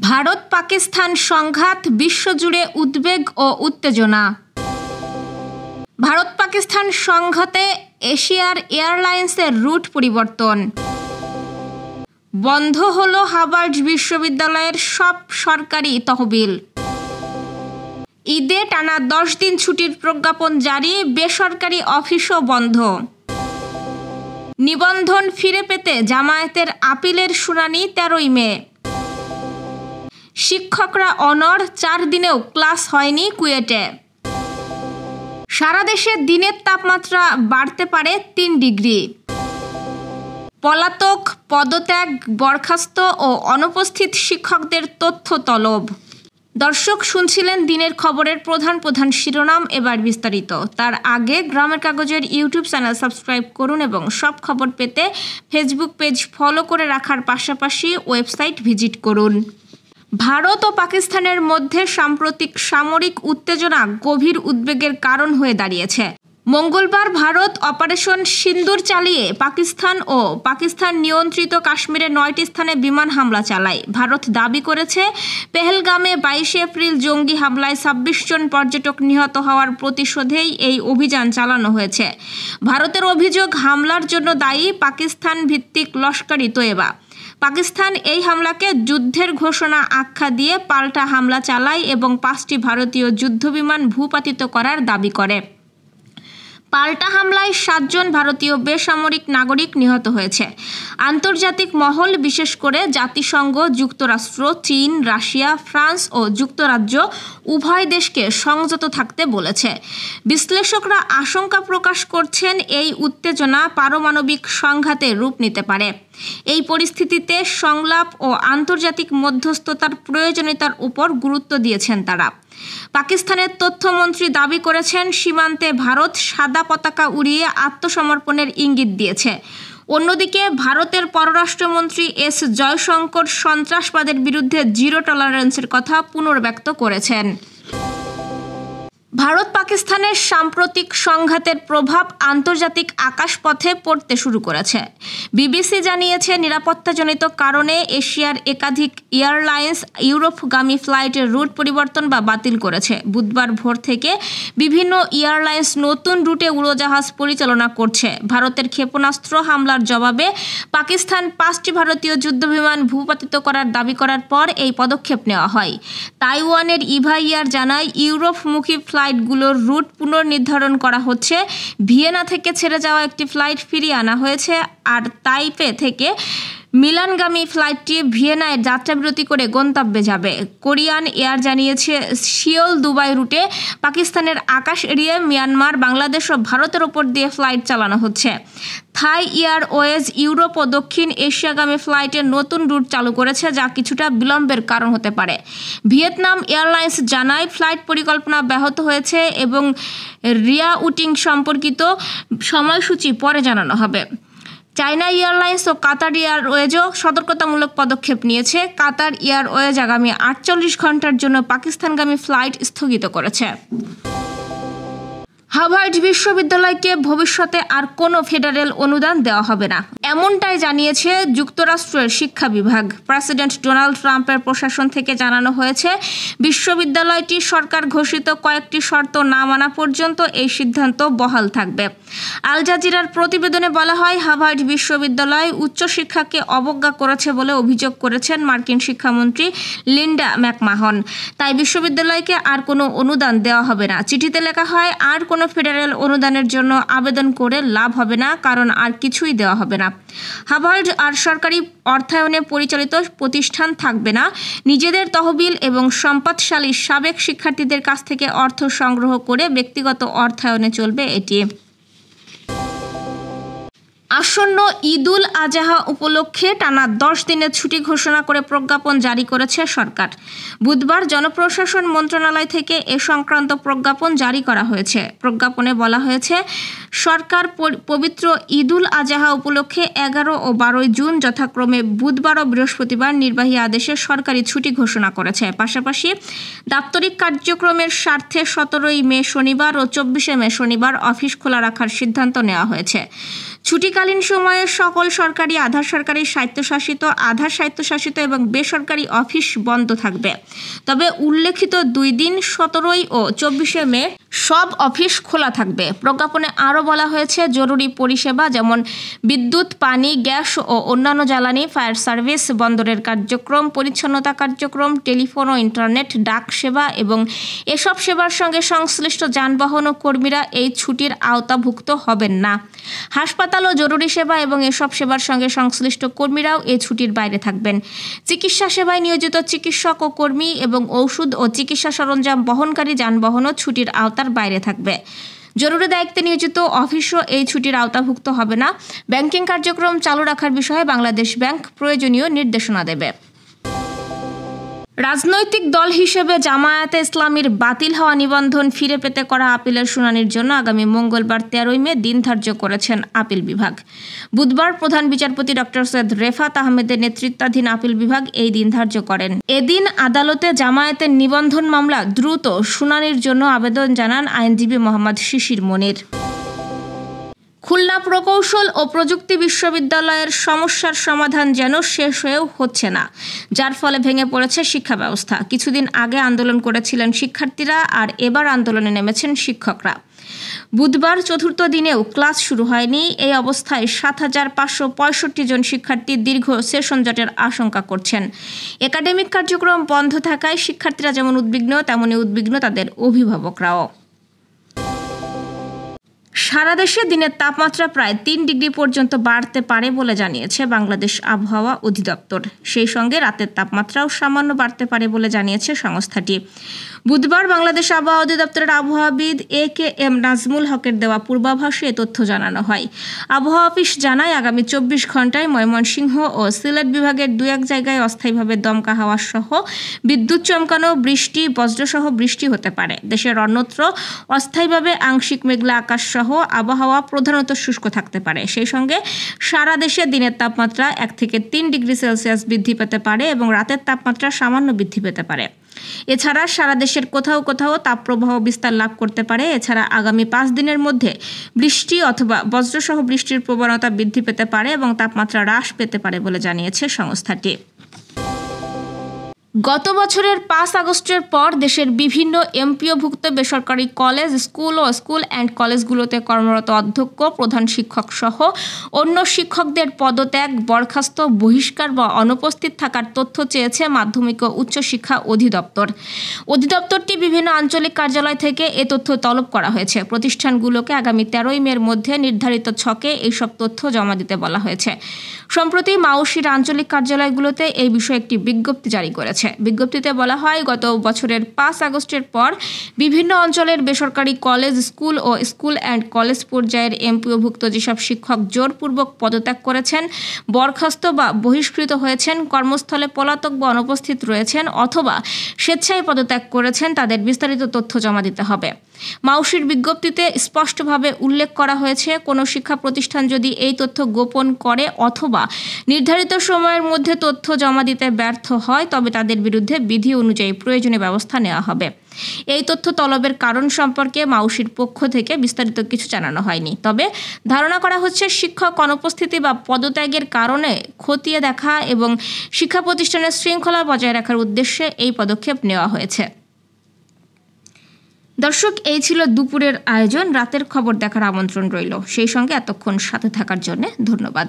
ভারত পাকিস্তান সংঘাত বিশ্বজুড়ে উদ্বেগ ও উত্তেজনা। ভারত পাকিস্তান সংঘাতে এশিয়ার এয়ারলাইন্সের রুট পরিবর্তন। বন্ধ হলো হার্ভার্ড বিশ্ববিদ্যালয়ের সব সরকারি তহবিল। ঈদে টানা 10 দিন ছুটির প্রজ্ঞাপন জারি, বেসরকারি অফিসও বন্ধ। নিবন্ধন ফিরে পেতে জামায়াতের আপিলের শুনানি 13ই মে। শিক্ষকরা অনড়, 4 দিনেও ক্লাস হয়নি কুয়েটে। সারা দেশে দিনের তাপমাত্রা বাড়তে পারে 3 ডিগ্রি। পলাতক, পদত্যাগ, বরখাস্ত ও অনুপস্থিত শিক্ষকদের তথ্য তলব। দর্শক, শুনছিলেন দিনের খবরের প্রধান প্রধান শিরোনাম। এবার বিস্তারিত। তার আগে গ্রামের কাগজের ইউটিউব চ্যানেল সাবস্ক্রাইব করুন এবং সব খবর পেতে ফেসবুক পেজ ফলো করে রাখার পাশাপাশি ওয়েবসাইট ভিজিট করুন। ভারত ও পাকিস্তানের মধ্যে সাম্প্রতিক সামরিক উত্তেজনা গভীর উদ্বেগের কারণ হয়ে দাঁড়িয়েছে। মঙ্গলবার ভারত অপারেশন সিন্দুর চালিয়ে পাকিস্তান নিয়ন্ত্রিত কাশ্মীরে 9টি স্থানে বিমান হামলা চালায়। ভারত দাবি করেছে, পেহেলগামে 22 এপ্রিল জঙ্গি হামলায় 26 জন পর্যটক নিহত হওয়ার প্রতিশোধেই এই অভিযান চালানো হয়েছে। ভারতের অভিযোগ, হামলার জন্য দায়ী পাকিস্তান ভিত্তিক লস্কর-ই তৈয়বা। পাকিস্তান এই হামলাকে যুদ্ধের ঘোষণা আখ্যা দিয়ে পাল্টা হামলা চালায় এবং 5টি ভারতীয় যুদ্ধবিমান ভূপাতিত করার দাবি করে। পাল্টা হামলায় 7 জন ভারতীয় বেসামরিক নাগরিক নিহত হয়েছে। আন্তর্জাতিক মহল, বিশেষ করে জাতিসংঘ, যুক্তরাষ্ট্র, চীন, রাশিয়া, ফ্রান্স ও যুক্তরাজ্য উভয় দেশকে সংযত থাকতে বলেছে। বিশ্লেষকরা আশঙ্কা প্রকাশ করছেন, এই উত্তেজনা পারমাণবিক সংঘাতে রূপ নিতে পারে। এই পরিস্থিতিতে সংলাপ ও আন্তর্জাতিক মধ্যস্থতার প্রয়োজনীয়তার উপর গুরুত্ব দিয়েছেন তারা। পাকিস্তানের তথ্যমন্ত্রী দাবি করেছেন, সীমান্তে ভারত সাদা পতাকা উড়িয়ে আত্মসমর্পণের ইঙ্গিত দিয়েছে। অন্যদিকে ভারতের পররাষ্ট্রমন্ত্রী এস জয়শঙ্কর সন্ত্রাসবাদের বিরুদ্ধে জিরো টলারেন্সের কথা পুনর্ব্যক্ত করেছেন। ভারত পাকিস্তানের সাম্প্রতিক সংঘাতের প্রভাব আন্তর্জাতিক আকাশপথে পড়তে শুরু করেছে। বিবিসি জানিয়েছে, নিরাপত্তাজনিত কারণে এশিয়ার একাধিক এয়ারলাইন্স ইউরোপগামী ফ্লাইটের রুট পরিবর্তন বা বাতিল করেছে। বুধবার ভোর থেকে বিভিন্ন এয়ারলাইন্স নতুন রুটে উড়োজাহাজ পরিচালনা করছে। ভারতের ক্ষেপণাস্ত্র হামলার জবাবে পাকিস্তান 5টি ভারতীয় যুদ্ধবিমান ভূপাতিত করার দাবি করার পর এই পদক্ষেপ নেওয়া হয়। তাইওয়ানের ইভা এয়ার জানায়, ইউরোপমুখী ফ্লাইটগুলোর রুট পুনর্নির্ধারণ করা হচ্ছে। ভিয়েনা থেকে ছেড়ে যাওয়া একটি ফ্লাইট ফিরিয়ে আনা হয়েছে, আর তাইপে থেকে মিলানগামী ফ্লাইটটি ভিয়েনায় যাত্রাবিরতি করে গন্তব্যে যাবে। কোরিয়ান এয়ার জানিয়েছে, সিওল দুবাই রুটে পাকিস্তানের আকাশ এড়িয়ে মিয়ানমার, বাংলাদেশ ও ভারতের ওপর দিয়ে ফ্লাইট চালানো হচ্ছে। থাই এয়ারওয়েজ ইউরোপ ও দক্ষিণ এশিয়াগামী ফ্লাইটের নতুন রুট চালু করেছে, যা কিছুটা বিলম্বের কারণ হতে পারে। ভিয়েতনাম এয়ারলাইন্স জানায়, ফ্লাইট পরিকল্পনা ব্যাহত হয়েছে এবং রিরাউটিং সম্পর্কিত সময়সূচি পরে জানানো হবে। চায়না এয়ারলাইন্স ও কাতার এয়ারওয়েজও সতর্কতামূলক পদক্ষেপ নিয়েছে। কাতার এয়ারওয়েজ আগামী 48 ঘন্টার জন্য পাকিস্তানগামী ফ্লাইট স্থগিত করেছে। হার্ভার্ড বিশ্ববিদ্যালয়কে ভবিষ্যতে আর কোনো ফেডারেল অনুদান দেওয়া হবে না, এমনটাই জানিয়েছে যুক্তরাষ্ট্রের শিক্ষা বিভাগ। প্রেসিডেন্ট ডোনাল্ড ট্রাম্পের প্রশাসন থেকে জানানো হয়েছে, বিশ্ববিদ্যালয়টি সরকার ঘোষিত কয়েকটি শর্ত না মানা পর্যন্ত এই সিদ্ধান্ত বহাল থাকবে। আল জাজিরার প্রতিবেদনে বলা হয়, হার্ভার্ড বিশ্ববিদ্যালয় উচ্চশিক্ষাকে অবজ্ঞা করেছে বলে অভিযোগ করেছেন মার্কিন শিক্ষামন্ত্রী লিন্ডা ম্যাকমাহন। তাই বিশ্ববিদ্যালয়কে আর কোনো অনুদান দেওয়া হবে না। চিঠিতে লেখা হয়, আর কোনো ফেডারেল অনুদানের জন্য আবেদন করে লাভ হবে না, কারণ আর কিছুই দেওয়া হবে না। হার্ভার্ড আর সরকারি অর্থায়নে পরিচালিত প্রতিষ্ঠান থাকবে না। নিজেদের তহবিল এবং সম্পদশালী সাবেক শিক্ষার্থীদের কাছ থেকে অর্থ সংগ্রহ করে ব্যক্তিগত অর্থায়নে চলবে এটি। আসন্ন ঈদুল আজহা উপলক্ষে টানা 10 দিনের ছুটি ঘোষণা করে প্রজ্ঞাপন জারি করেছে সরকার। বুধবার জনপ্রশাসন মন্ত্রণালয় থেকে এ সংক্রান্ত প্রজ্ঞাপন জারি করা হয়েছে। প্রজ্ঞাপনে বলা হয়েছে, সরকার পবিত্র ঈদুল আজহা উপলক্ষে 11 ও 12 জুন যথাক্রমে বুধবার ও বৃহস্পতিবার নির্বাহী আদেশে সরকারি ছুটি ঘোষণা করেছে। পাশাপাশি দাপ্তরিক কার্যক্রমের স্বার্থে 17ই মে শনিবার ও 24শে মে শনিবার অফিস খোলা রাখার সিদ্ধান্ত নেওয়া হয়েছে। ছুটিকালীন সময়ে সকল সরকারি, আধা সরকারি, স্বায়ত্তশাসিত, আধা স্বায়ত্তশাসিত এবং বেসরকারি অফিস বন্ধ থাকবে। তবে উল্লেখিত 2 দিন 17 ও 24 মে সব অফিস খোলা থাকবে। প্রজ্ঞাপনে আরও বলা হয়েছে, জরুরি পরিষেবা যেমন বিদ্যুৎ, পানি, গ্যাস ও অন্যান্য জ্বালানি, ফায়ার সার্ভিস, বন্দরের কার্যক্রম, পরিচ্ছন্নতা কার্যক্রম, টেলিফোন ও ইন্টারনেট, ডাক সেবা এবং এসব সেবার সঙ্গে সংশ্লিষ্ট যানবাহন ও কর্মীরা এই ছুটির আওতাভুক্ত হবেন না। হাসপাতাল ও জরুরি সেবা এবং এসব সেবার সঙ্গে সংশ্লিষ্ট কর্মীরাও এই ছুটির বাইরে থাকবেন। চিকিৎসা সেবায় নিয়োজিত চিকিৎসক ও কর্মী এবং ঔষধ ও চিকিৎসা সরঞ্জাম বহনকারী যানবাহনও ছুটির আওতার বাইরে থাকবে। জরুরি দায়িত্বে নিয়োজিত অফিসও এই ছুটির আওতাভুক্ত হবে না। ব্যাংকিং কার্যক্রম চালু রাখার বিষয়ে বাংলাদেশ ব্যাংক প্রয়োজনীয় নির্দেশনা দেবে। রাজনৈতিক দল হিসেবে জামায়াতে ইসলামীর বাতিল হওয়া নিবন্ধন ফিরে পেতে করা আপিলের শুনানির জন্য আগামী মঙ্গলবার 13 মে দিন ধার্য করেছেন আপিল বিভাগ। বুধবার প্রধান বিচারপতি ডক্টর সৈয়দ রেফাত আহমেদের নেতৃত্বাধীন আপিল বিভাগ এই দিন ধার্য করেন। এদিন আদালতে জামায়াতের নিবন্ধন মামলা দ্রুত শুনানির জন্য আবেদন জানান আইনজীবী মোহাম্মদ শিশির মনির। খুলনা প্রকৌশল ও প্রযুক্তি বিশ্ববিদ্যালয়ের সমস্যার সমাধান যেন শেষ হয়েও হচ্ছে না, যার ফলে ভেঙে পড়েছে শিক্ষা ব্যবস্থা। কিছুদিন আগে আন্দোলন করেছিলেন শিক্ষার্থীরা, আর এবার আন্দোলনে নেমেছেন শিক্ষকরা। বুধবার 4র্থ দিনেও ক্লাস শুরু হয়নি। এই অবস্থায় 7,565 জন শিক্ষার্থী দীর্ঘ সেশন জটের আশঙ্কা করছেন। একাডেমিক কার্যক্রম বন্ধ থাকায় শিক্ষার্থীরা যেমন উদ্বিগ্ন, তেমনি উদ্বিগ্ন তাদের অভিভাবকরাও। সারা দেশে দিনের তাপমাত্রা প্রায় 3 ডিগ্রি পর্যন্ত বাড়তে পারে বলে জানিয়েছে বাংলাদেশ আবহাওয়া অধিদপ্তর। সেই সঙ্গে রাতের তাপমাত্রাও সামান্য বাড়তে পারে বলে জানিয়েছে সংস্থাটি। বুধবার বাংলাদেশ আবহাওয়া অধিদপ্তরের আবহাওয়াবিদ AKM নাজমুল হকের দেওয়া পূর্বাভাসে এ তথ্য জানানো হয়। আবহাওয়া অফিস জানায়, আগামী 24 ঘন্টায় ময়মনসিংহ ও সিলেট বিভাগের 2-1 জায়গায় অস্থায়ীভাবে দমকা হাওয়া সহ বিদ্যুৎ চমকানো, বৃষ্টি, বজ্রসহ বৃষ্টি হতে পারে। দেশের অন্যত্র অস্থায়ীভাবে আংশিক মেঘলা আকাশ সহ আবহাওয়া প্রধানত শুষ্ক থাকতে পারে। সেই সঙ্গে সারা দেশে দিনের তাপমাত্রা 1 থেকে 3 ডিগ্রি সেলসিয়াস বৃদ্ধি পেতে পারে এবং রাতের তাপমাত্রা সামান্য বৃদ্ধি পেতে পারে। এছাড়া সারা দেশের কোথাও কোথাও তাপপ্রবাহ বিস্তার লাভ করতে পারে। এছাড়া আগামী 5 দিনের মধ্যে বৃষ্টি অথবা বজ্রসহ বৃষ্টির প্রবণতা বৃদ্ধি পেতে পারে এবং তাপমাত্রা হ্রাস পেতে পারে বলে জানিয়েছে সংস্থাটি। গত বছরের 5 আগস্টের পর দেশের বিভিন্ন এমপিওভুক্ত বেসরকারি কলেজ, স্কুল ও স্কুল অ্যান্ড কলেজগুলোতে কর্মরত অধ্যক্ষ, প্রধান শিক্ষক সহ অন্য শিক্ষকদের পদত্যাগ, বরখাস্ত, বহিষ্কার বা অনুপস্থিত থাকার তথ্য চেয়েছে মাধ্যমিক ও উচ্চশিক্ষা অধিদপ্তর। অধিদপ্তরটি বিভিন্ন আঞ্চলিক কার্যালয় থেকে এ তথ্য তলব করা হয়েছে। প্রতিষ্ঠানগুলোকে আগামী 13 মের মধ্যে নির্ধারিত ছকে এইসব তথ্য জমা দিতে বলা হয়েছে। সম্প্রতি মাউশির আঞ্চলিক কার্যালয়গুলোতে এই বিষয়ে একটি বিজ্ঞপ্তি জারি করেছে। বিজ্ঞপ্তিতে বলা হয়, গত বছরের 5 আগস্টের পর বিভিন্ন অঞ্চলের বেসরকারি কলেজ, স্কুল ও স্কুল অ্যান্ড কলেজ পর্যায়ের এমপিওভুক্ত যেসব শিক্ষক জোরপূর্বক পদত্যাগ করেছেন, বরখাস্ত বা বহিষ্কৃত হয়েছেন, কর্মস্থলে পলাতক বা অনুপস্থিত রয়েছেন অথবা স্বেচ্ছায় পদত্যাগ করেছেন, তাদের বিস্তারিত তথ্য জমা দিতে হবে। মাউশির বিজ্ঞপ্তিতে স্পষ্টভাবে উল্লেখ করা হয়েছে, কোনো শিক্ষা প্রতিষ্ঠান যদি এই তথ্য গোপন করে অথবা নির্ধারিত সময়ের মধ্যে তথ্য জমা দিতে ব্যর্থ হয়, তবে তাদের বিরুদ্ধে বিধি অনুযায়ী প্রয়োজনীয় ব্যবস্থা নেওয়া হবে। এই তথ্য তলবের কারণ সম্পর্কে মাউশির পক্ষ থেকে বিস্তারিত কিছু জানানো হয়নি। তবে ধারণা করা হচ্ছে, শিক্ষক অনুপস্থিতি বা পদত্যাগের কারণে খতিয়ে দেখা এবং শিক্ষা প্রতিষ্ঠানের শৃঙ্খলা বজায় রাখার উদ্দেশ্যে এই পদক্ষেপ নেওয়া হয়েছে। দর্শক, এই ছিল দুপুরের আয়োজন। রাতের খবর দেখার আমন্ত্রণ রইল। সেই সঙ্গে এতক্ষণ সাথে থাকার জন্য ধন্যবাদ।